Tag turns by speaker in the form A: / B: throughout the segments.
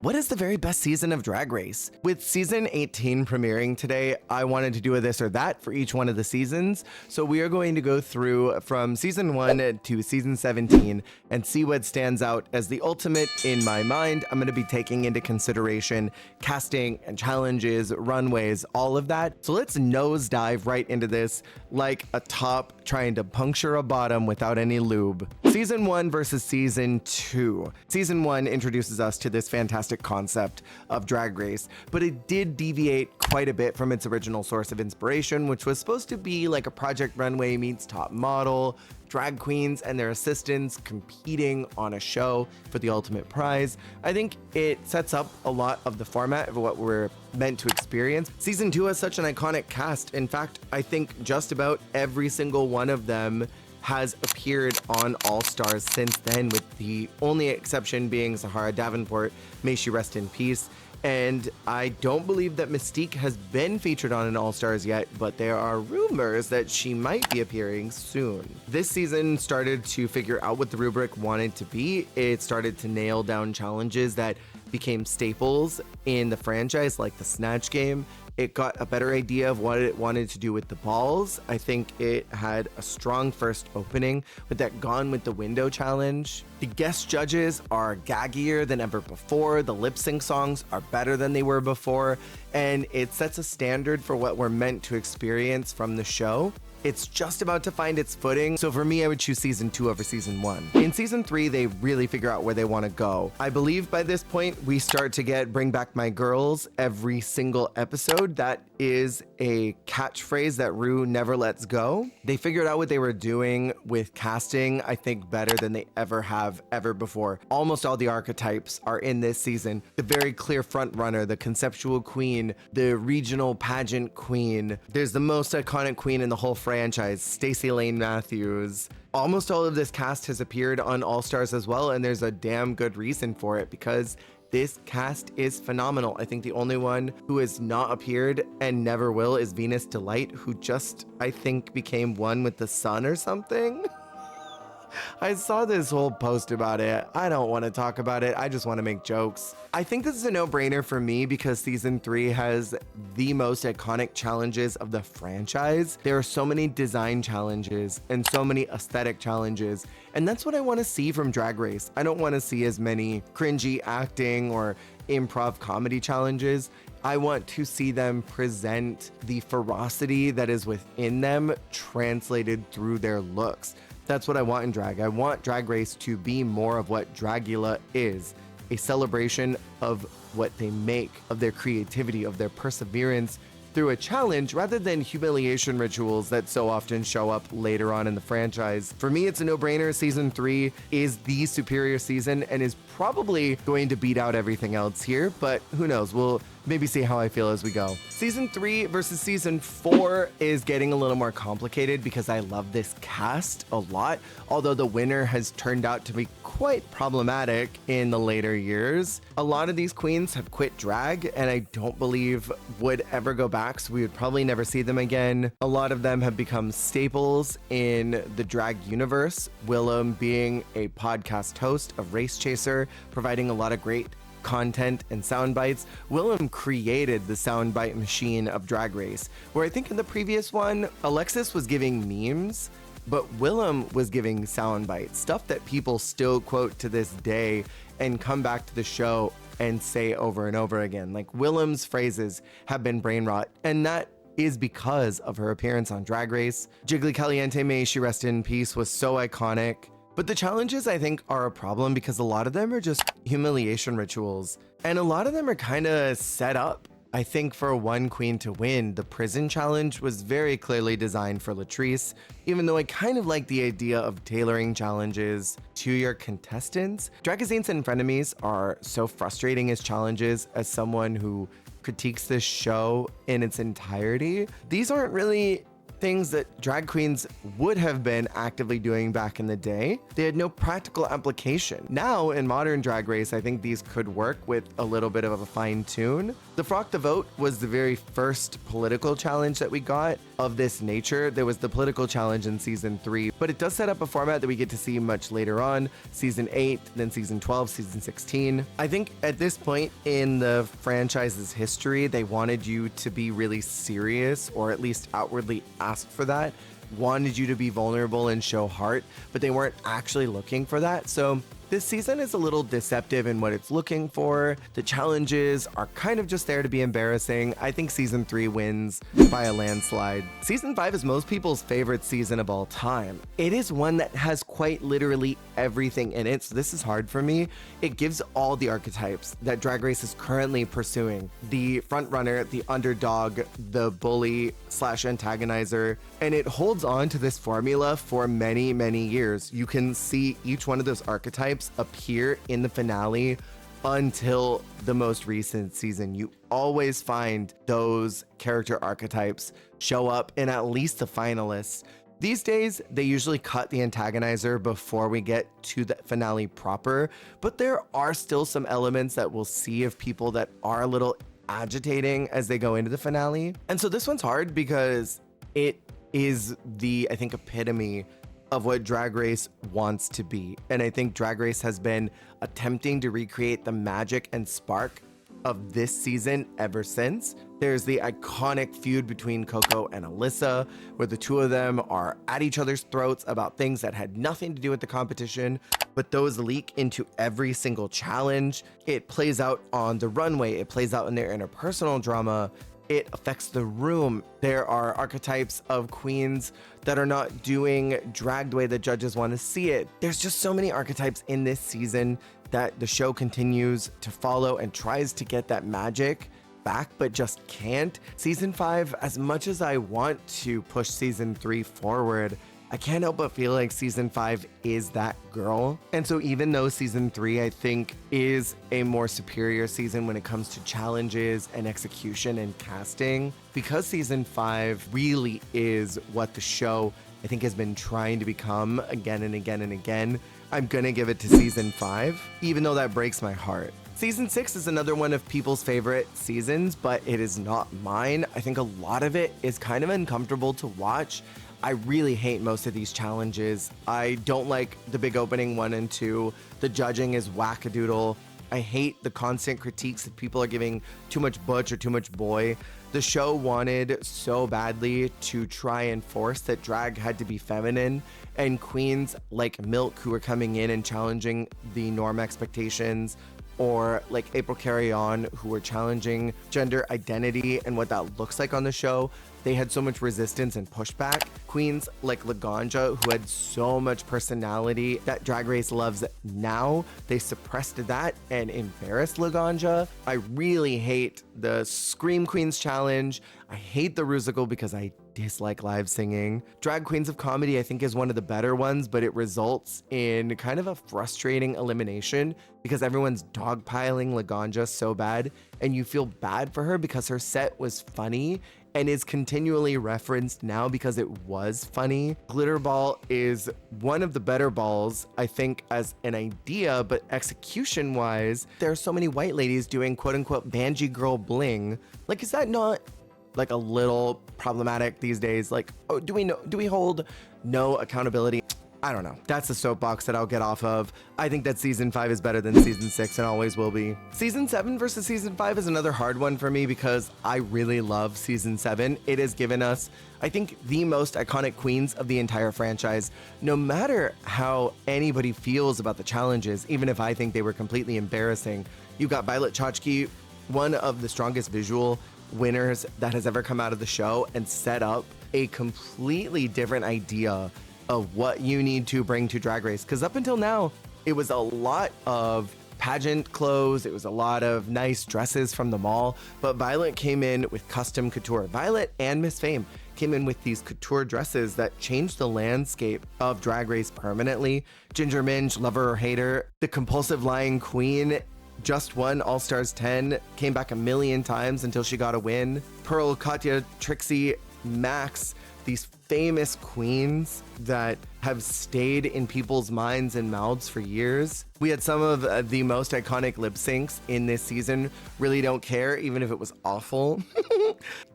A: What is the very best season of Drag Race? With season 18 premiering today, I wanted to do a this or that for each one of the seasons. So we are going to go through from season 1 to season 17 and see what stands out as the ultimate in my mind. I'm going to be taking into consideration casting and challenges, runways, all of that. So let's nosedive right into this like a top trying to puncture a bottom without any lube. Season 1 versus season 2. Season 1 introduces us to this fantastic concept of Drag Race, but it did deviate quite a bit from its original source of inspiration, which was supposed to be like a Project Runway meets Top Model, drag queens and their assistants competing on a show for the ultimate prize. I think it sets up a lot of the format of what we're meant to experience. Season 2 has such an iconic cast. In fact, I think just about every single one of them has appeared on All Stars since then, with the only exception being Sahara Davenport, may she rest in peace. And I don't believe that Mystique has been featured on an All Stars yet, but there are rumors that she might be appearing soon. This season started to figure out what the rubric wanted to be. It started to nail down challenges that became staples in the franchise, like the Snatch Game. It got a better idea of what it wanted to do with the balls. I think it had a strong first opening with that Gone with the Window challenge. The guest judges are gaggier than ever before. The lip sync songs are better than they were before. And it sets a standard for what we're meant to experience from the show. It's just about to find its footing, so for me, I would choose season 2 over season 1. In season 3, they really figure out where they want to go. I believe by this point, we start to get Bring Back My Girls every single episode. That is a catchphrase that Rue never lets go. They figured out what they were doing with casting, I think, better than they ever before. Almost all the archetypes are in this season. The very clear front runner, the conceptual queen, the regional pageant queen. There's the most iconic queen in the whole franchise, Stacey Lane Matthews. Almost all of this cast has appeared on All Stars as well, and there's a damn good reason for it because this cast is phenomenal. I think the only one who has not appeared and never will is Venus Delight, who just, I think, became one with the sun or something. I saw this whole post about it. I don't want to talk about it. I just want to make jokes. I think this is a no-brainer for me because season 3 has the most iconic challenges of the franchise. There are so many design challenges and so many aesthetic challenges, and that's what I want to see from Drag Race. I don't want to see as many cringy acting or improv comedy challenges. I want to see them present the ferocity that is within them translated through their looks. That's what I want in drag. I want Drag Race to be more of what Dragula is, a celebration of what they make, of their creativity, of their perseverance through a challenge rather than humiliation rituals that so often show up later on in the franchise. For me, it's a no-brainer. Season 3 is the superior season and is probably going to beat out everything else here, but who knows? We'll maybe see how I feel as we go. Season 3 versus season 4 is getting a little more complicated because I love this cast a lot, although the winner has turned out to be quite problematic in the later years. A lot of these queens have quit drag and I don't believe would ever go back, so we would probably never see them again. A lot of them have become staples in the drag universe, Willem being a podcast host of Race Chaser, providing a lot of great content and sound bites. Willem created the soundbite machine of Drag Race, where I think in the previous one, Alexis was giving memes, but Willem was giving sound bites, stuff that people still quote to this day and come back to the show and say over and over again. Like Willem's phrases have been brain rot, and that is because of her appearance on Drag Race. Jiggly Caliente, may she rest in peace, was so iconic. But the challenges, I think, are a problem because a lot of them are just humiliation rituals. And a lot of them are kind of set up. I think for one queen to win, the prison challenge was very clearly designed for Latrice, even though I kind of like the idea of tailoring challenges to your contestants. Dragazines and Frenemies are so frustrating as challenges as someone who critiques this show in its entirety. These aren't really things that drag queens would have been actively doing back in the day. They had no practical application. Now, in modern Drag Race, I think these could work with a little bit of a fine tune. The Frock the Vote was the very first political challenge that we got of this nature. There was the political challenge in season 3, but it does set up a format that we get to see much later on, season 8, then season 12, season 16. I think at this point in the franchise's history, they wanted you to be really serious, or at least outwardly asked for that, wanted you to be vulnerable and show heart, but they weren't actually looking for that. So this season is a little deceptive in what it's looking for. The challenges are kind of just there to be embarrassing. I think season 3 wins by a landslide. Season 5 is most people's favorite season of all time. It is one that has quite literally everything in it, so this is hard for me. It gives all the archetypes that Drag Race is currently pursuing. The frontrunner, the underdog, the bully slash antagonizer, and it holds on to this formula for many, many years. You can see each one of those archetypes appear in the finale until the most recent season. You always find those character archetypes show up in at least the finalists. These days, they usually cut the antagonizer before we get to the finale proper, but there are still some elements that we'll see of people that are a little agitating as they go into the finale. And so this one's hard because it is the, I think, epitome of what Drag Race wants to be. And I think Drag Race has been attempting to recreate the magic and spark of this season ever since. There's the iconic feud between Coco and Alyssa, where the two of them are at each other's throats about things that had nothing to do with the competition, but those leak into every single challenge. It plays out on the runway, it plays out in their interpersonal drama, it affects the room. There are archetypes of queens that are not doing drag the way the judges want to see it. There's just so many archetypes in this season that the show continues to follow and tries to get that magic back, but just can't. Season 5, as much as I want to push season 3 forward, I can't help but feel like season 5 is that girl. And so even though season 3, I think, is a more superior season when it comes to challenges and execution and casting, because season 5 really is what the show, I think, has been trying to become again and again and again, I'm gonna give it to season 5, even though that breaks my heart. Season 6 is another one of people's favorite seasons, but it is not mine. I think a lot of it is kind of uncomfortable to watch. I really hate most of these challenges. I don't like the big opening 1 and 2. The judging is wackadoodle. I hate the constant critiques that people are giving too much butch or too much boy. The show wanted so badly to try and force that drag had to be feminine, and queens like Milk, who are coming in and challenging the norm expectations, or like April Carry On, who are challenging gender identity and what that looks like on the show, they had so much resistance and pushback. Queens like Laganja, who had so much personality that Drag Race loves now, they suppressed that and embarrassed Laganja. I really hate the Scream Queens challenge. I hate the Rusical because I dislike live singing. Drag Queens of Comedy, I think, is one of the better ones, but it results in kind of a frustrating elimination because everyone's dogpiling Laganja so bad, and you feel bad for her because her set was funny and is continually referenced now because it was funny. Glitter Ball is one of the better balls, I think, as an idea, but execution-wise, there are so many white ladies doing quote-unquote Banji girl bling. Like, is that not like a little problematic these days? Like, oh, do we hold no accountability? I don't know. That's the soapbox that I'll get off of. I think that season 5 is better than season 6 and always will be. Season 7 versus season 5 is another hard one for me because I really love season 7. It has given us, I think, the most iconic queens of the entire franchise. No matter how anybody feels about the challenges, even if I think they were completely embarrassing, you got Violet Chachki, one of the strongest visual winners that has ever come out of the show, and set up a completely different idea of what you need to bring to Drag Race. Because up until now, it was a lot of pageant clothes, it was a lot of nice dresses from the mall, but Violet came in with custom couture. Violet and Miss Fame came in with these couture dresses that changed the landscape of Drag Race permanently. Ginger Minj, lover or hater, the compulsive lying queen, just won All Stars 10, came back a million times until she got a win. Pearl, Katya, Trixie, Max, these famous queens that have stayed in people's minds and mouths for years. We had some of the most iconic lip syncs in this season. Really don't care, even if it was awful.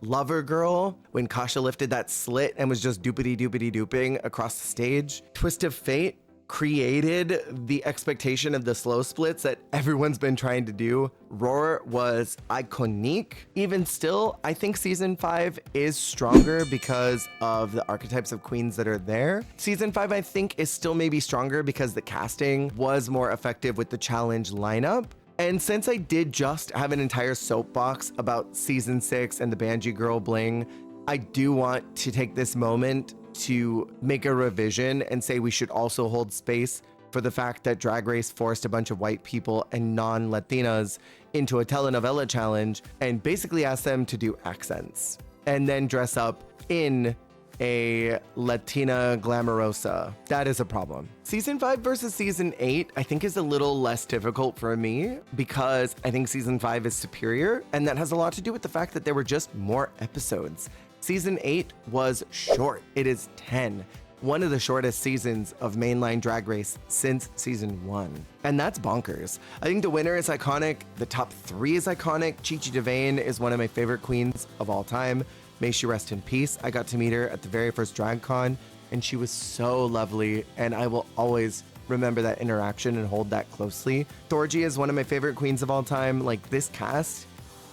A: Lover Girl, when Kasha lifted that slit and was just doopity doopity dooping across the stage. Twist of Fate created the expectation of the slow splits that everyone's been trying to do. Roar was iconic. Even still, I think season 5 is stronger because of the archetypes of queens that are there. Season 5, I think, is still maybe stronger because the casting was more effective with the challenge lineup. And since I did just have an entire soapbox about season 6 and the Banji Girl bling, I do want to take this moment to make a revision and say we should also hold space for the fact that Drag Race forced a bunch of white people and non-Latinas into a telenovela challenge and basically asked them to do accents and then dress up in a Latina glamorosa. That is a problem. Season 5 versus season 8, I think, is a little less difficult for me because I think season 5 is superior, and that has a lot to do with the fact that there were just more episodes. Season 8 was short. It is 10. One of the shortest seasons of mainline Drag Race since season 1. And that's bonkers. I think the winner is iconic. The top 3 is iconic. Chi Chi DeVayne is one of my favorite queens of all time. May she rest in peace. I got to meet her at the very first DragCon, and she was so lovely, and I will always remember that interaction and hold that closely. Thorgy is one of my favorite queens of all time. Like, this cast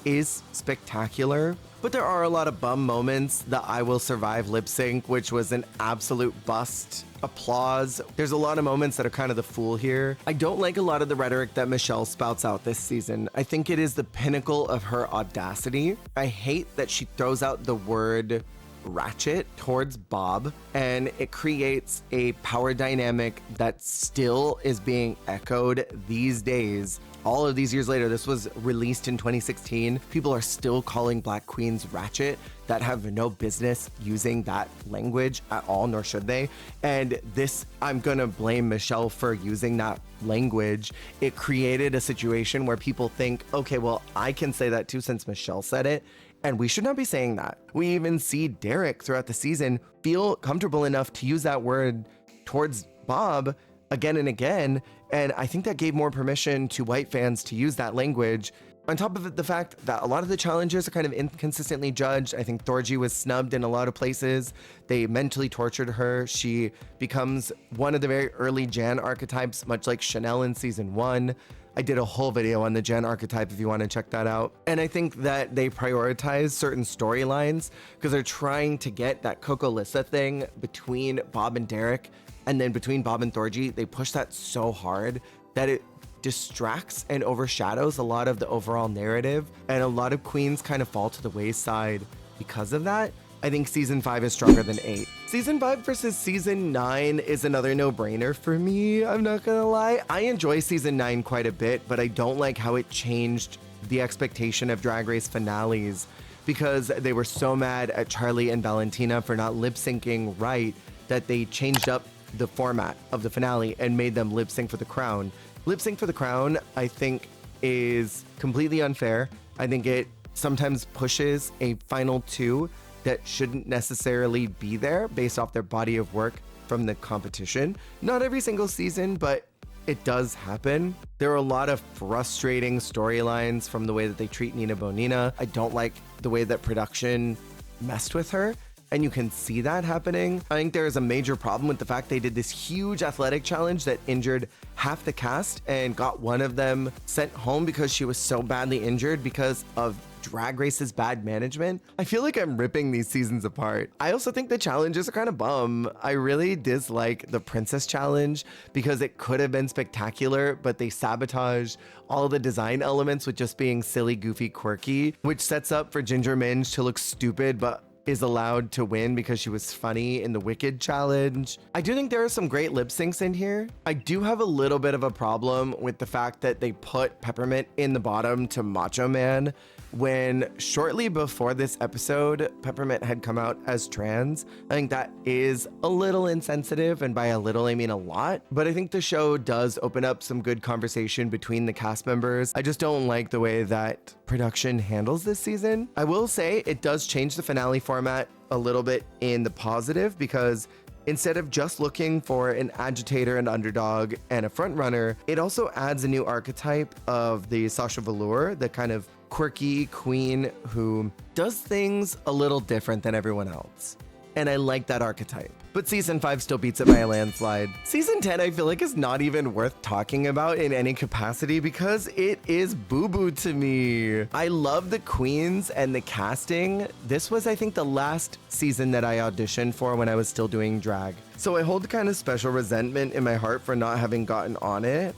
A: is spectacular. But there are a lot of bum moments. The I Will Survive lip sync, which was an absolute bust. Applause. There's a lot of moments that are kind of the fool here. I don't like a lot of the rhetoric that Michelle spouts out this season. I think it is the pinnacle of her audacity. I hate that she throws out the word ratchet towards Bob, and it creates a power dynamic that still is being echoed these days. All of these years later, this was released in 2016. People are still calling Black queens ratchet that have no business using that language at all, nor should they. And this, I'm gonna blame Michelle for using that language. It created a situation where people think, okay, well, I can say that too since Michelle said it. And we should not be saying that. We even see Derek throughout the season feel comfortable enough to use that word towards Bob again and again. And I think that gave more permission to white fans to use that language. On top of it, the fact that a lot of the challenges are kind of inconsistently judged. I think Thorgy was snubbed in a lot of places. They mentally tortured her. She becomes one of the very early Jan archetypes, much like Chanel in season 1. I did a whole video on the Jen archetype if you want to check that out. And I think that they prioritize certain storylines because they're trying to get that Coco Lissa thing between Bob and Derek, and then between Bob and Thorgy. They push that so hard that it distracts and overshadows a lot of the overall narrative, and a lot of queens kind of fall to the wayside because of that. I think season 5 is stronger than 8. Season 5 versus season 9 is another no-brainer for me, I'm not gonna lie. I enjoy season 9 quite a bit, but I don't like how it changed the expectation of Drag Race finales because they were so mad at Charlie and Valentina for not lip-syncing right that they changed up the format of the finale and made them lip-sync for the crown. Lip-sync for the crown, I think, is completely unfair. I think it sometimes pushes a final 2 that shouldn't necessarily be there based off their body of work from the competition. Not every single season, but it does happen. There are a lot of frustrating storylines from the way that they treat Nina Bonina. I don't like the way that production messed with her, and you can see that happening. I think there is a major problem with the fact they did this huge athletic challenge that injured half the cast and got one of them sent home because she was so badly injured because of Drag Race's bad management. I feel like I'm ripping these seasons apart. I also think the challenges are kind of bum. I really dislike the Princess Challenge because it could have been spectacular, but they sabotage all the design elements with just being silly, goofy, quirky, which sets up for Ginger Minj to look stupid, but is allowed to win because she was funny in the Wicked Challenge. I do think there are some great lip syncs in here. I do have a little bit of a problem with the fact that they put Peppermint in the bottom to Macho Man. when shortly before this episode, Peppermint had come out as trans. I think that is a little insensitive, and by a little, I mean a lot. But I think the show does open up some good conversation between the cast members. I just don't like the way that production handles this season. I will say it does change the finale format a little bit in the positive, because instead of just looking for an agitator, an underdog, and a front runner, it also adds a new archetype of the Sasha Velour, the kind of quirky queen who does things a little different than everyone else. And I like that archetype. But season 5 still beats it by a landslide. Season 10, I feel like, is not even worth talking about in any capacity because it is boo-boo to me. I love the queens and the casting. This was, I think, the last season that I auditioned for when I was still doing drag. So I hold kind of special resentment in my heart for not having gotten on it.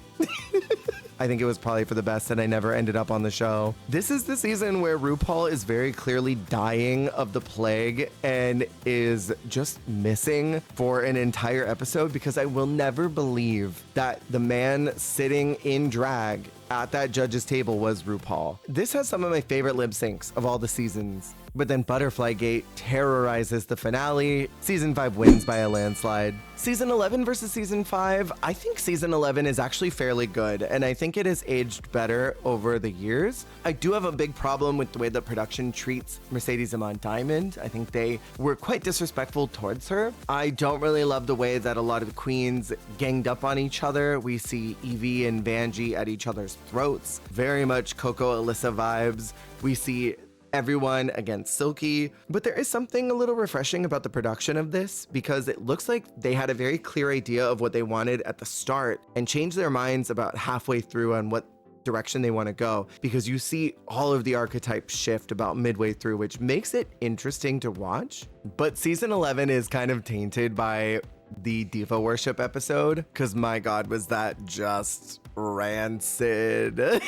A: I think it was probably for the best that I never ended up on the show. This is the season where RuPaul is very clearly dying of the plague and is just missing for an entire episode, because I will never believe that the man sitting in drag at that judge's table was RuPaul. This has some of my favorite lip syncs of all the seasons. But then Butterfly Gate terrorizes the finale. Season 5 wins by a landslide. Season 11 versus Season 5, I think Season 11 is actually fairly good, and I think it has aged better over the years. I do have a big problem with the way the production treats Mercedes Amon Diamond. I think they were quite disrespectful towards her. I don't really love the way that a lot of the queens ganged up on each other. We see Evie and Vanjie at each other's throats. Very much Coco Alyssa vibes. We see everyone against Silky, but there is something a little refreshing about the production of this, because it looks like they had a very clear idea of what they wanted at the start and changed their minds about halfway through on what direction they want to go, because you see all of the archetypes shift about midway through, which makes it interesting to watch. But season 11 is kind of tainted by the diva worship episode, because my god, was that just rancid.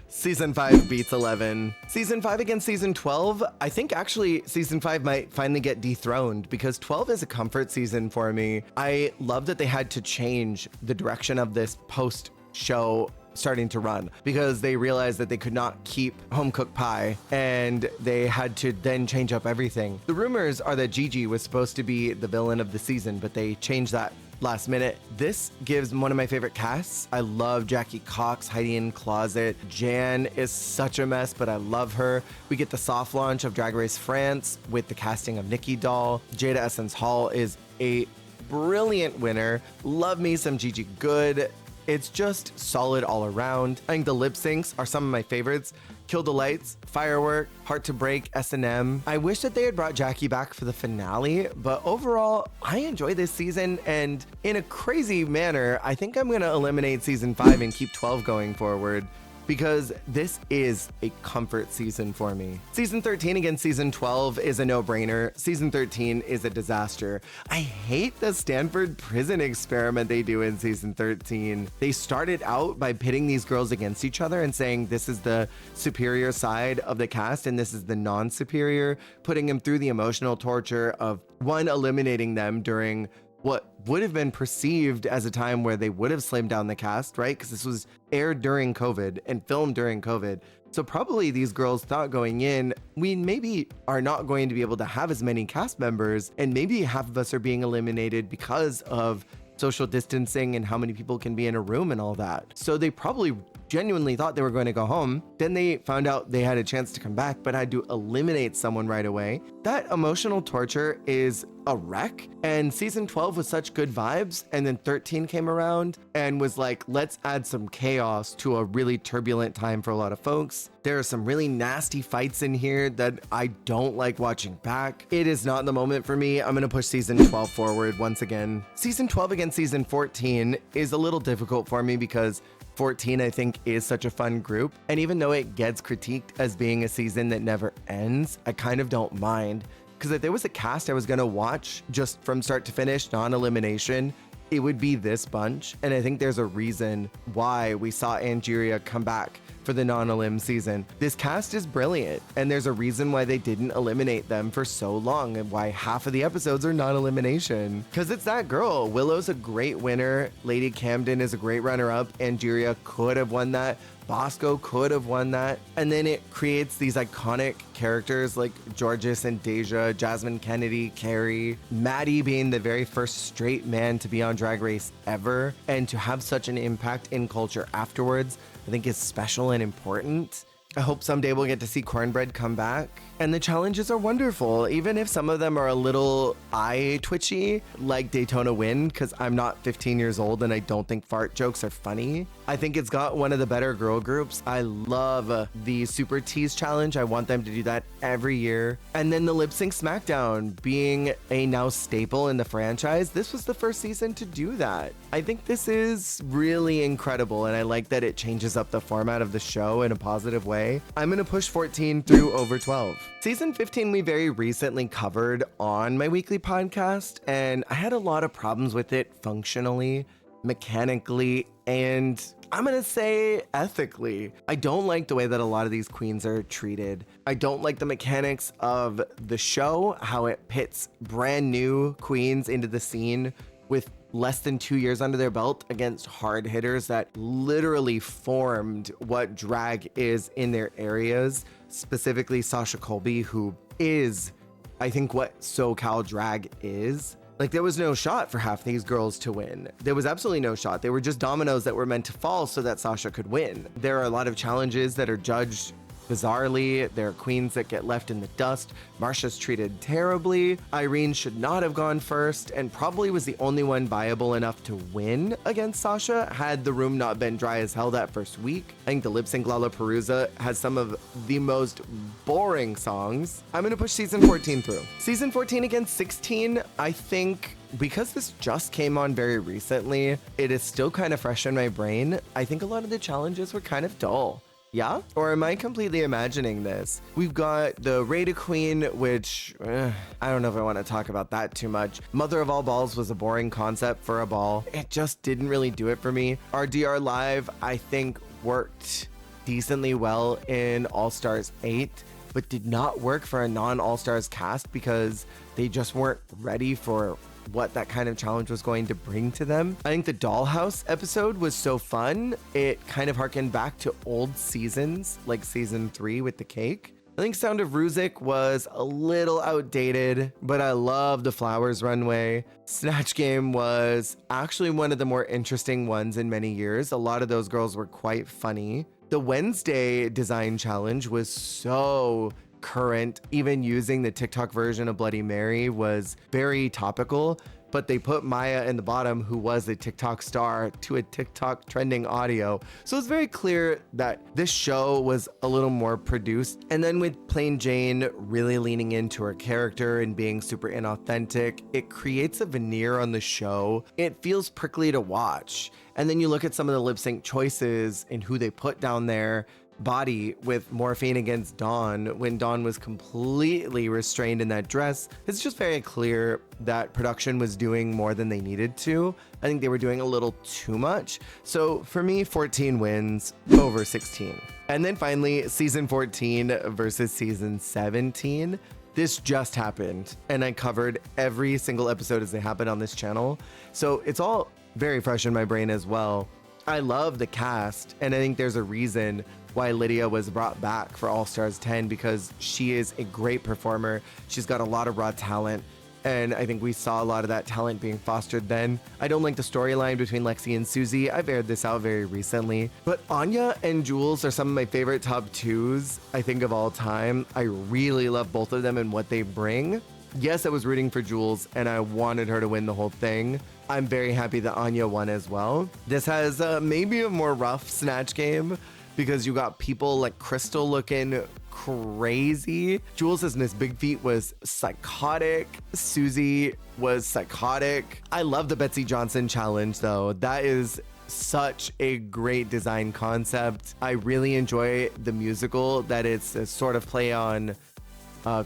A: Season 5 beats 11. Season 5 against season 12, I think actually season 5 might finally get dethroned, because 12 is a comfort season for me. I love that they had to change the direction of this post show starting to run, because they realized that they could not keep home cooked pie and they had to then change up everything. The rumors are that Gigi was supposed to be the villain of the season, but they changed that last minute. This gives one of my favorite casts. I love Jackie Cox hiding in closet. Jan is such a mess, but I love her. We get the soft launch of Drag Race France with the casting of Nikki Doll. Jada Essence Hall is a brilliant winner. Love me some Gigi Good. It's just solid all around. I think the lip syncs are some of my favorites. Kill the Lights, Firework, Heart to Break, S&M. I wish that they had brought Jackie back for the finale, but overall, I enjoy this season, and in a crazy manner, I think I'm gonna eliminate season 5 and keep 12 going forward, because this is a comfort season for me. Season 13 against season 12 is a no-brainer. Season 13 is a disaster. I hate the Stanford prison experiment they do in season 13. They started out by pitting these girls against each other and saying this is the superior side of the cast and this is the non-superior, putting them through the emotional torture of one, eliminating them during what would have been perceived as a time where they would have slimmed down the cast, right? Because this was aired during COVID and filmed during COVID. So probably these girls thought going in, we maybe are not going to be able to have as many cast members, and maybe half of us are being eliminated because of social distancing and how many people can be in a room and all that. So they probably genuinely thought they were going to go home. Then they found out they had a chance to come back, but had to eliminate someone right away. That emotional torture is a wreck. And season 12 was such good vibes. And then 13 came around and was like, let's add some chaos to a really turbulent time for a lot of folks. There are some really nasty fights in here that I don't like watching back. It is not the moment for me. I'm gonna push season 12 forward once again. Season 12 against season 14 is a little difficult for me because 14, I think, is such a fun group. And even though it gets critiqued as being a season that never ends, I kind of don't mind. Because if there was a cast I was gonna watch just from start to finish, non-elimination, it would be this bunch. And I think there's a reason why we saw Angeria come back for the non-elim season. This cast is brilliant, and there's a reason why they didn't eliminate them for so long and why half of the episodes are non-elimination. Because it's that girl. Willow's a great winner. Lady Camden is a great runner-up. Angeria could have won that. Bosco could have won that. And then it creates these iconic characters like Georges and Deja, Jasmine Kennedy, Carrie, Maddie being the very first straight man to be on Drag Race ever, and to have such an impact in culture afterwards, I think is special and important. I hope someday we'll get to see Cornbread come back. And the challenges are wonderful, even if some of them are a little eye twitchy, like Daytona Win, because I'm not 15 years old and I don't think fart jokes are funny. I think it's got one of the better girl groups. I love the Super Tease challenge. I want them to do that every year. And then the Lip Sync Smackdown being a now staple in the franchise. This was the first season to do that. I think this is really incredible, and I like that it changes up the format of the show in a positive way. I'm gonna push 14 through over 12. Season 15 we very recently covered on my weekly podcast, and I had a lot of problems with it functionally, mechanically, and I'm gonna say ethically. I don't like the way that a lot of these queens are treated. I don't like the mechanics of the show, how it pits brand new queens into the scene with less than 2 years under their belt against hard hitters that literally formed what drag is in their areas, specifically Sasha Colby, who is, I think, what SoCal drag is. Like, there was no shot for half these girls to win. There was absolutely no shot. They were just dominoes that were meant to fall so that Sasha could win. There are a lot of challenges that are judged bizarrely. There are queens that get left in the dust. Marsha's treated terribly. Irene should not have gone first and probably was the only one viable enough to win against Sasha had the room not been dry as hell that first week. I think the Lip Sync Lollapalooza has some of the most boring songs. I'm gonna push season 14 through. Season 14 against 16, I think because this just came on very recently, it is still kind of fresh in my brain. I think a lot of the challenges were kind of dull. Yeah? Or am I completely imagining this? We've got the Raider Queen, which I don't know if I want to talk about that too much. Mother of All Balls was a boring concept for a ball. It just didn't really do it for me. RDR Live, I think, worked decently well in All Stars 8, but did not work for a non-All Stars cast because they just weren't ready for what that kind of challenge was going to bring to them. I think the Dollhouse episode was so fun. It kind of harkened back to old seasons, like season 3 with the cake. I think Sound of Ruzik was a little outdated, but I love the Flowers Runway. Snatch Game was actually one of the more interesting ones in many years. A lot of those girls were quite funny. The Wednesday design challenge was so current. Even using the TikTok version of Bloody Mary was very topical, but they put Maya in the bottom, who was a TikTok star, to a TikTok trending audio. So it's very clear that this show was a little more produced. And then with Plain Jane really leaning into her character and being super inauthentic, it creates a veneer on the show. It feels prickly to watch. And then you look at some of the lip sync choices and who they put down there. Body with Morphine against Dawn, when Dawn was completely restrained in that dress. It's just very clear that production was doing more than they needed to. I think they were doing a little too much. So for me, 14 wins over 16. And then finally, season 14 versus season 17. This just happened, and I covered every single episode as they happened on this channel. So it's all very fresh in my brain as well. I love the cast, and I think there's a reason why Lydia was brought back for All Stars 10, because she is a great performer. She's got a lot of raw talent, and I think we saw a lot of that talent being fostered then. I don't like the storyline between Lexi and Susie. I've aired this out very recently, but Anya and Jules are some of my favorite top 2s, I think, of all time. I really love both of them and what they bring. Yes, I was rooting for Jules, and I wanted her to win the whole thing. I'm very happy that Anya won as well. This has maybe a more rough Snatch Game, because you got people like Crystal looking crazy. Jules' Miss Big Feet was psychotic. Susie was psychotic. I love the Betsy Johnson challenge though. That is such a great design concept. I really enjoy the musical that it's a sort of play on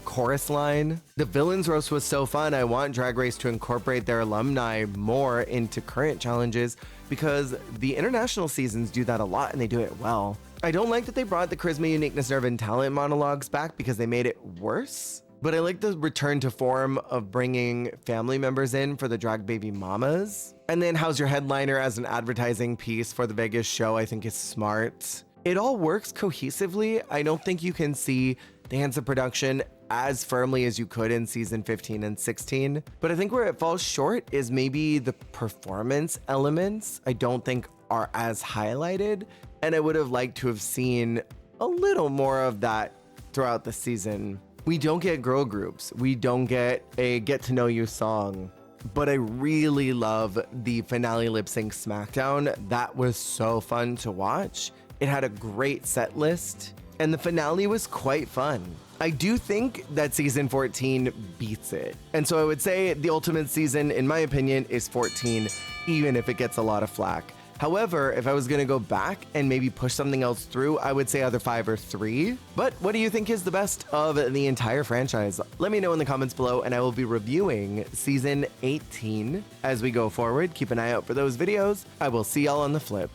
A: chorus line. The Villains Roast was so fun. I want Drag Race to incorporate their alumni more into current challenges, because the international seasons do that a lot and they do it well. I don't like that they brought the charisma, uniqueness, nerve, and talent monologues back because they made it worse. But I like the return to form of bringing family members in for the drag baby mamas. And then How's Your Headliner as an advertising piece for the Vegas show, I think is smart. It all works cohesively. I don't think you can see the hands of production as firmly as you could in season 15 and 16. But I think where it falls short is maybe the performance elements I don't think are as highlighted. And I would have liked to have seen a little more of that throughout the season. We don't get girl groups. We don't get a get to know you song. But I really love the finale lip sync SmackDown. That was so fun to watch. It had a great set list, and the finale was quite fun. I do think that season 14 beats it. And so I would say the ultimate season, in my opinion, is 14, even if it gets a lot of flack. However, if I was gonna go back and maybe push something else through, I would say either 5 or 3. But what do you think is the best of the entire franchise? Let me know in the comments below, and I will be reviewing season 18 as we go forward. Keep an eye out for those videos. I will see y'all on the flip.